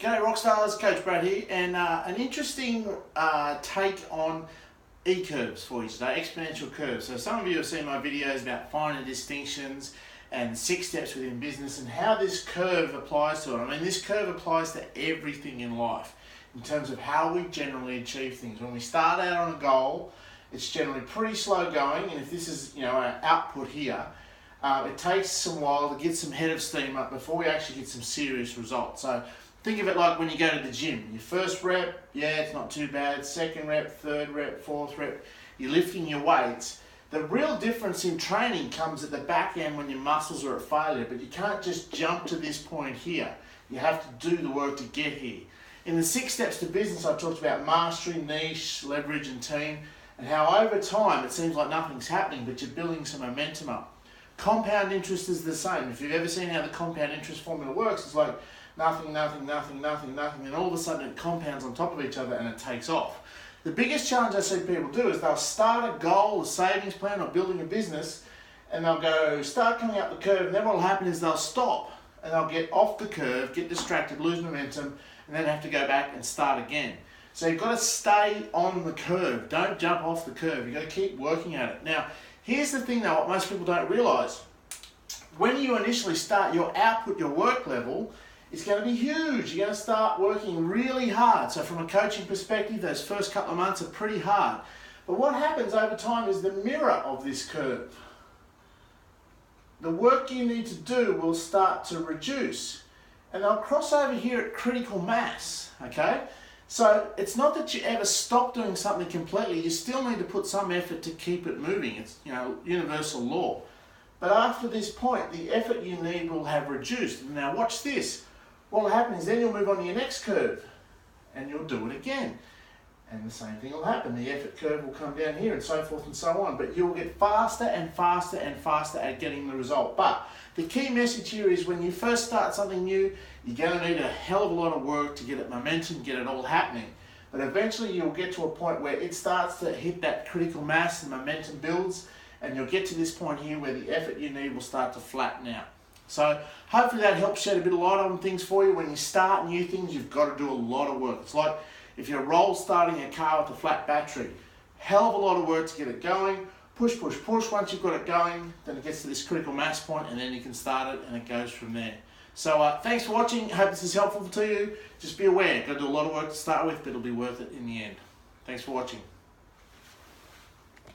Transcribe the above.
G'day Rockstars, Coach Brad here, and an interesting take on E-curves for you today, exponential curves. So some of you have seen my videos about finding distinctions and 6 steps within business and how this curve applies to it. I mean, this curve applies to everything in life in terms of how we generally achieve things. When we start out on a goal, it's generally pretty slow going, and if this is, our output here, it takes some while to get some head of steam up before we actually get some serious results. So think of it like when you go to the gym. Your first rep, yeah, it's not too bad. Second rep, third rep, fourth rep, you're lifting your weights. The real difference in training comes at the back end when your muscles are at failure, but you can't just jump to this point here. You have to do the work to get here. In the 6 steps to business, I talked about mastery, niche, leverage, and team, and how over time it seems like nothing's happening, but you're building some momentum up. Compound interest is the same. If you've ever seen how the compound interest formula works, it's like nothing, nothing, nothing, nothing, nothing, and all of a sudden it compounds on top of each other and it takes off. The biggest challenge I see people do is they'll start a goal, a savings plan, or building a business, and they'll go start coming up the curve, and then what will happen is they'll stop and they'll get off the curve, get distracted, lose momentum, and then have to go back and start again. So you've got to stay on the curve. Don't jump off the curve. You've got to keep working at it. Now, here's the thing though, what most people don't realise. When you initially start, your output, your work level, is going to be huge. You're going to start working really hard. So from a coaching perspective, those first couple of months are pretty hard. But what happens over time is the mirror of this curve. The work you need to do will start to reduce. And they'll cross over here at critical mass, okay? So it's not that you ever stop doing something completely. You still need to put some effort to keep it moving. It's, universal law. But after this point, the effort you need will have reduced. Now watch this. What will happen is then you'll move on to your next curve and you'll do it again. And the same thing will happen. The effort curve will come down here and so forth and so on. But you'll get faster and faster and faster at getting the result. But the key message here is when you first start something new, you're going to need a hell of a lot of work to get it momentum, get it all happening. But eventually you'll get to a point where it starts to hit that critical mass and momentum builds, and you'll get to this point here where the effort you need will start to flatten out. So hopefully that helps shed a bit of light on things for you. When you start new things, you've got to do a lot of work. It's like if you're starting a car with a flat battery, hell of a lot of work to get it going. Push, push, push. Once you've got it going, then it gets to this critical mass point, and then you can start it, and it goes from there. So thanks for watching. Hope this is helpful to you. Just be aware, got to do a lot of work to start with, but it'll be worth it in the end. Thanks for watching.